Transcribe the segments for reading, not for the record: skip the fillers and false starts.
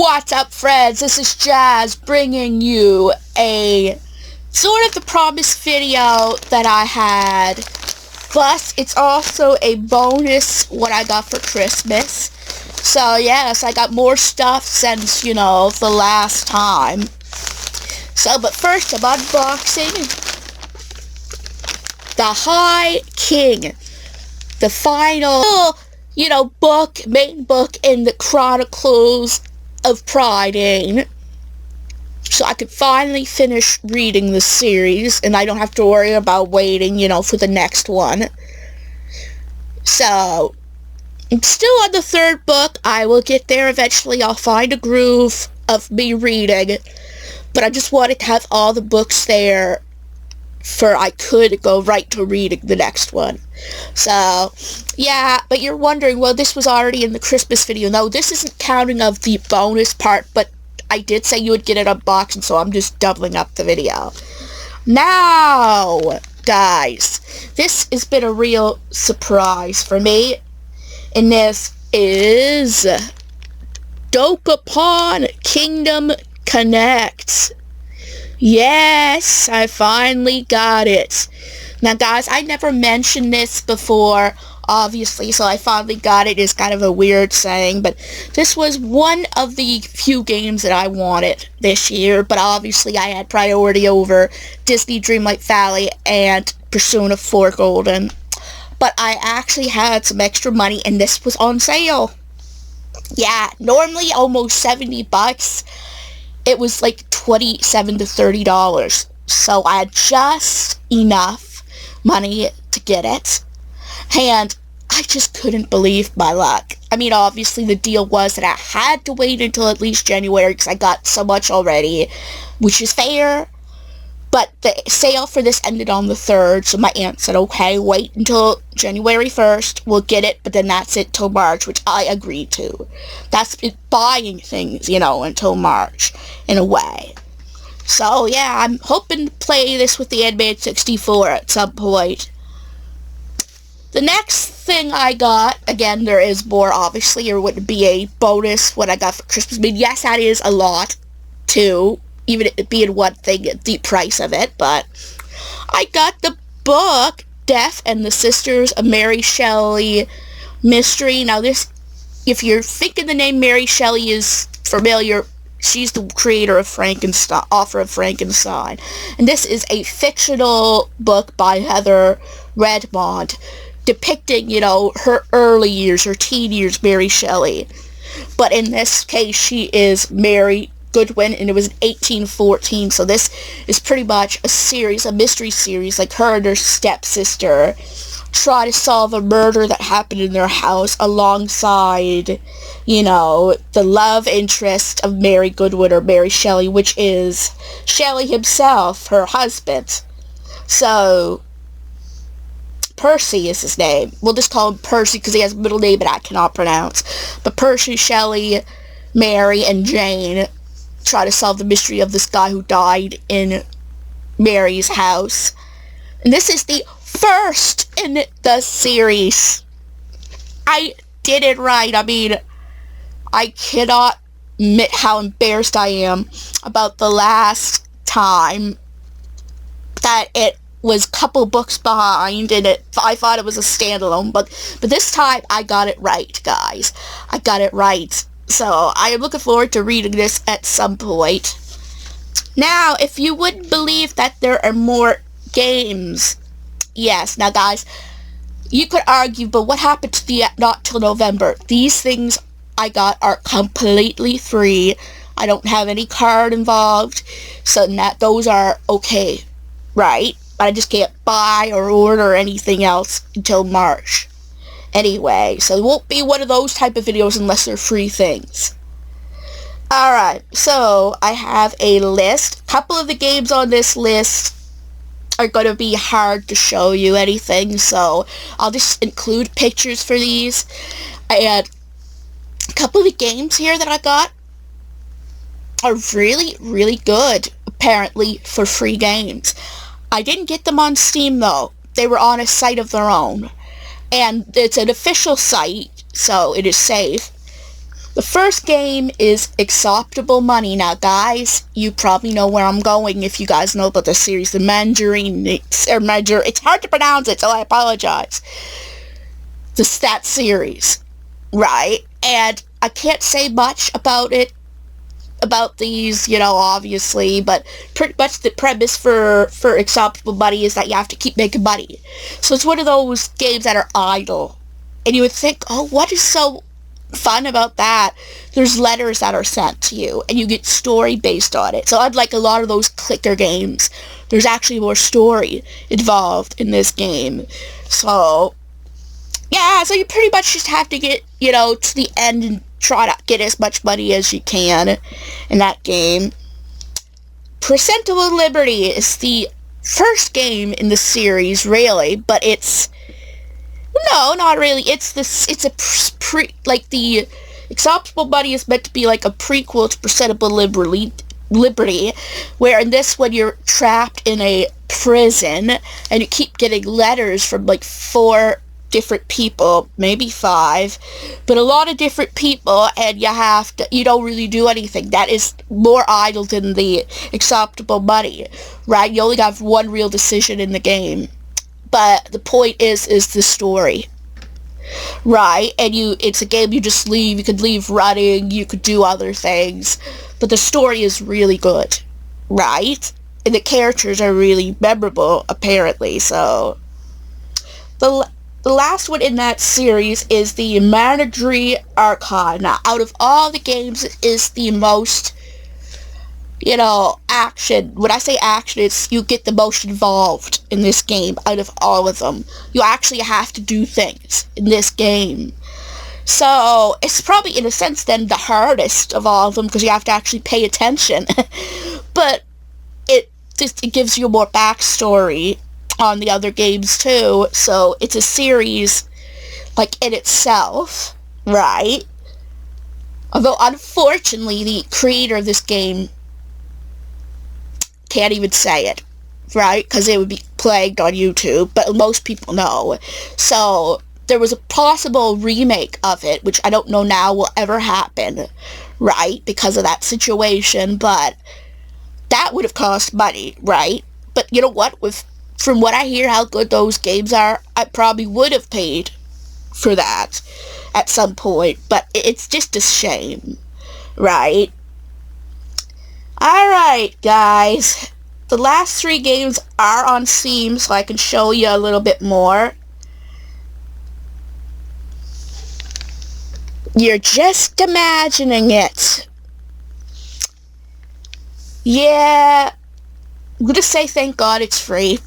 What's up, friends? This is Jazz bringing you a sort of the promised video that I had, plus it's also a bonus what I got for Christmas. So yes, I got more stuff since, the last time. So, but first I'm unboxing the High King, the final, main book in the Chronicles of Prydain, so I could finally finish reading the series and I don't have to worry about waiting, for the next one. So I'm still on the third book. I will get there eventually. I'll find a groove of me reading, but I just wanted to have all the books there for I could go right to reading the next one. So, yeah, but you're wondering, well, this was already in the Christmas video. No, this isn't counting of the bonus part, but I did say you would get it unboxed, so I'm just doubling up the video. Now, guys, this has been a real surprise for me, and this is Dokapon Kingdom Connect. Yes, I finally got it. Now, guys, I never mentioned this before, obviously, so I finally got it. It's kind of a weird saying, but this was one of the few games that I wanted this year, but obviously I had priority over Disney Dreamlight Valley and Persona 4 Golden. But I actually had some extra money, and this was on sale. Yeah, normally almost 70 bucks. It was like $27 to $30. So I had just enough money to get it. And I just couldn't believe my luck. I mean, obviously the deal was that I had to wait until at least January because I got so much already, which is fair. But the sale for this ended on the 3rd, so my aunt said, okay, wait until January 1st, we'll get it, but then that's it till March, which I agreed to. That's buying things, until March, in a way. So, yeah, I'm hoping to play this with the Animated 64 at some point. The next thing I got, again, there is more, obviously, or would be a bonus, what I got for Christmas. I mean, yes, that is a lot, too. Even it being one thing, the price of it, but I got the book, Death and the Sisters of Mary Shelley Mystery. Now this, if you're thinking the name Mary Shelley is familiar, she's the creator of Frankenstein, author of Frankenstein. And this is a fictional book by Heather Redmond, depicting, her early years, her teen years, Mary Shelley. But in this case, she is Mary Goodwin, and it was in 1814, so this is pretty much a series, a mystery series, like her and her stepsister try to solve a murder that happened in their house alongside, the love interest of Mary Goodwin, or Mary Shelley, which is Shelley himself, her husband. So, Percy is his name. We'll just call him Percy because he has a middle name that I cannot pronounce. But Percy, Shelley, Mary, and Jane try to solve the mystery of this guy who died in Mary's house. And this is the first in the series. I did it right. I mean, I cannot admit how embarrassed I am about the last time that it was a couple books behind and I thought it was a standalone book. But this time I got it right, guys. I got it right. So, I am looking forward to reading this at some point. Now, if you wouldn't believe that there are more games, yes, now guys, you could argue, but what happened to the Not Till November? These things I got are completely free. I don't have any card involved, so those are okay, right? But I just can't buy or order anything else until March. Anyway, so it won't be one of those type of videos unless they're free things. Alright, so I have a list. A couple of the games on this list are going to be hard to show you anything, so I'll just include pictures for these. And a couple of the games here that I got are really, really good, apparently, for free games. I didn't get them on Steam, though. They were on a site of their own. And it's an official site, so it is safe. The first game is Acceptable Money. Now, guys, you probably know where I'm going if you guys know about the series. The Mandarin, it's hard to pronounce it, so I apologize. That series, right? And I can't say much about it, about these, obviously, but pretty much the premise for Acceptable Money is that you have to keep making money. So it's one of those games that are idle. And you would think, oh, what is so fun about that? There's letters that are sent to you, and you get story based on it. So unlike a lot of those clicker games, there's actually more story involved in this game. So, yeah, so you pretty much just have to get, to the end and try to get as much money as you can in that game. Percent of Liberty is the first game in the series, really, but it's... No, not really. It's the Acceptable Money is meant to be like a prequel to Percent of Liberty, where in this one you're trapped in a prison, and you keep getting letters from like 4 different people, maybe 5, but a lot of different people, and you don't really do anything. That is more idle than the Acceptable Money, right? You only have one real decision in the game. But the point is the story, right? And it's a game you just leave. You could leave running. You could do other things. But the story is really good, right? And the characters are really memorable, apparently. So, the last one in that series is the Mandatory Archive. Now, out of all the games, it is the most... action. When I say action, it's you get the most involved in this game out of all of them. You actually have to do things in this game. So, it's probably, in a sense, then the hardest of all of them, because you have to actually pay attention. But it gives you more backstory on the other games, too. So, it's a series, like, in itself, right? Although, unfortunately, the creator of this game can't even say it, right? Because it would be plagued on YouTube, but most people know. So, there was a possible remake of it, which I don't know now will ever happen, right? Because of that situation, but that would have cost money, right? But you know what? From what I hear how good those games are, I probably would have paid for that at some point, but it's just a shame, right? Alright, guys. The last 3 games are on Steam, so I can show you a little bit more. You're just imagining it. Yeah. I'm gonna say thank God it's free.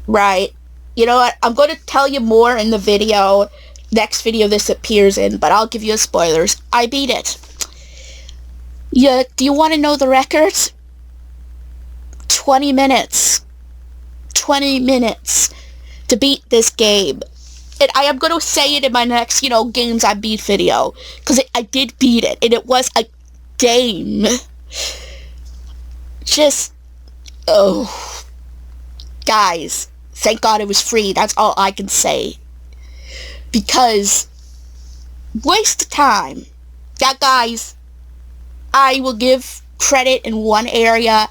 Right. You know what? I'm gonna tell you more in the next video this appears in, but I'll give you spoilers. I beat it. Yeah, do you want to know the record? 20 minutes. 20 minutes to beat this game. And I am going to say it in my next, games I beat video. Because I did beat it. And it was a game. Just, oh. Guys, thank God it was free. That's all I can say. Because, waste of time. Yeah, guys. I will give credit in one area.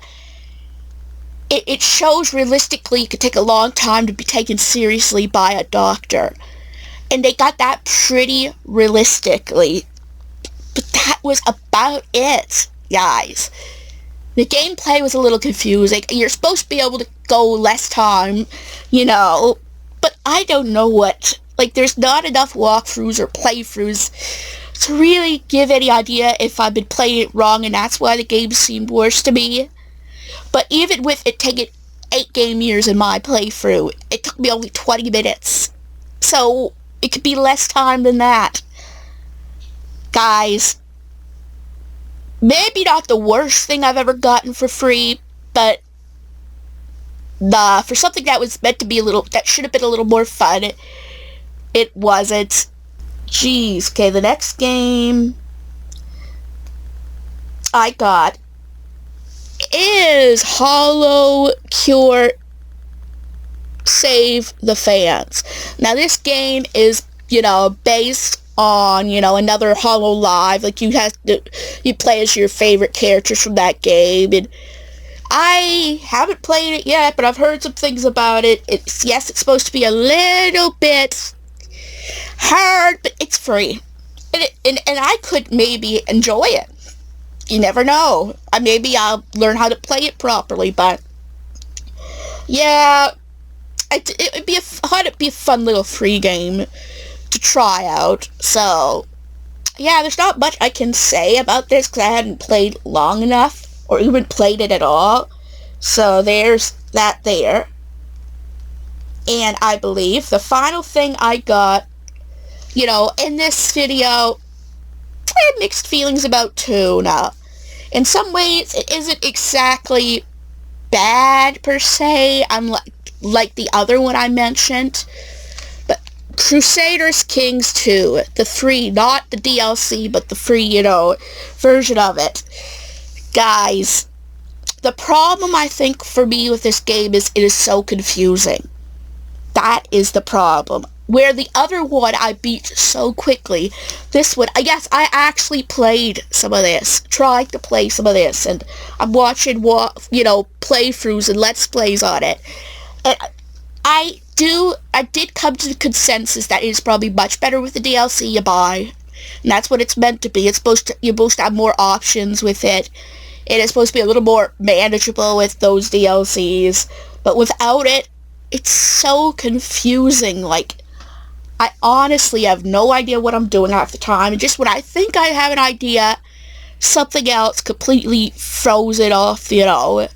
It shows realistically it could take a long time to be taken seriously by a doctor. And they got that pretty realistically. But that was about it, guys. The gameplay was a little confusing. You're supposed to be able to go less time, But I don't know what. There's not enough walkthroughs or playthroughs to really give any idea if I've been playing it wrong, and that's why the game seemed worse to me. But even with it taking 8 game years in my playthrough, it took me only 20 minutes. So, it could be less time than that. Guys, maybe not the worst thing I've ever gotten for free, but for something that was meant to be that should have been a little more fun, it wasn't. Jeez, okay, the next game I got is Hollow Cure Save the Fans. Now, this game is, based on, you know, another Hollow Live. Like, you play as your favorite characters from that game, and I haven't played it yet, but I've heard some things about it. Yes, it's supposed to be a little bit hard, but it's free. And I could maybe enjoy it. You never know. Maybe I'll learn how to play it properly, but yeah, it'd be a fun little free game to try out. So yeah, there's not much I can say about this because I hadn't played long enough or even played it at all. So there's that there. And I believe the final thing I got, you know, in this video, I had mixed feelings about Tuna. In some ways, it isn't exactly bad per se, like the other one I mentioned. But Crusaders Kings 2, the free, not the DLC, but the free, you know, version of it. Guys, the problem I think for me with this game is it is so confusing. That is the problem. Where the other one I beat so quickly, this one, I guess I actually played some of this, tried to play some of this, and I'm watching, you know, playthroughs and Let's Plays on it. And I did come to the consensus that it is probably much better with the DLC you buy, and that's what it's meant to be. You're supposed to have more options with it. It is supposed to be a little more manageable with those DLCs, but without it, it's so confusing. Like, I honestly have no idea what I'm doing half the time, and just when I think I have an idea, something else completely throws it off, you know.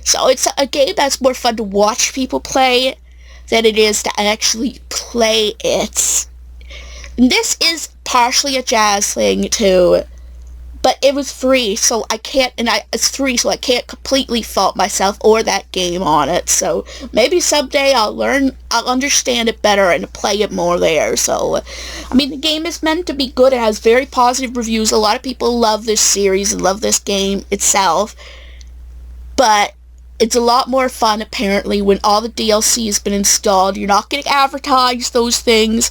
So it's a game that's more fun to watch people play than it is to actually play it. And this is partially a Jazz thing, too. But it was free, so I can't, it's free, so I can't completely fault myself or that game on it. So maybe someday I'll understand it better and play it more there. So, I mean, the game is meant to be good. It has very positive reviews. A lot of people love this series and love this game itself. But it's a lot more fun, apparently, when all the DLC has been installed. You're not getting advertised those things,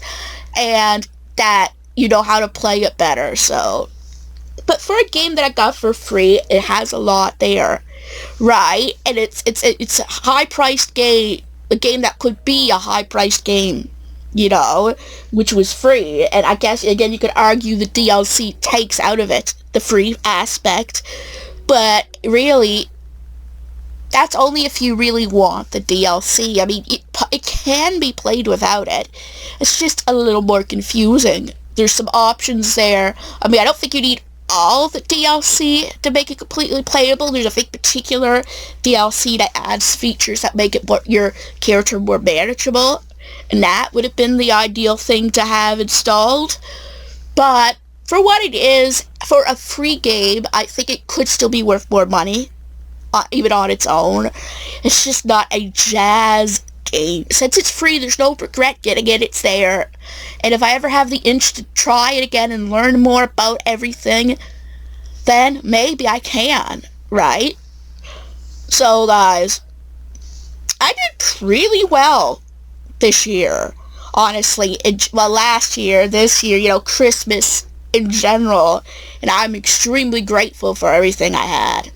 and that you know how to play it better, so. But for a game that I got for free, it has a lot there, right? And it's a high-priced game, a game that could be a high-priced game, you know, which was free. And I guess, again, you could argue the DLC takes out of it the free aspect. But really, that's only if you really want the DLC. I mean, it can be played without it. It's just a little more confusing. There's some options there. I mean, I don't think you need all the DLC to make it completely playable. There's a think particular DLC that adds features that make it your character more manageable, and that would have been the ideal thing to have installed. But for what it is, for a free game, I think it could still be worth more money, even on its own. It's just not a Jazz game. Since it's free, there's no regret getting it. It's there. And if I ever have the itch to try it again and learn more about everything, then maybe I can, right? So, guys, I did really well this year, honestly. Last year, this year, you know, Christmas in general, and I'm extremely grateful for everything I had.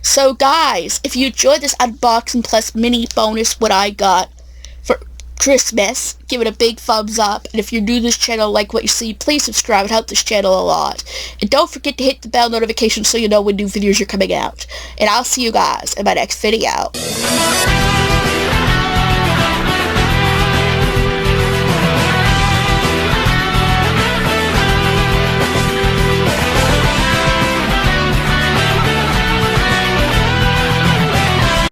So, guys, if you enjoyed this unboxing plus mini bonus what I got for Christmas, give it a big thumbs up. And if you're new to this channel, like what you see, please subscribe. It helps this channel a lot. And don't forget to hit the bell notification so you know when new videos are coming out. And I'll see you guys in my next video.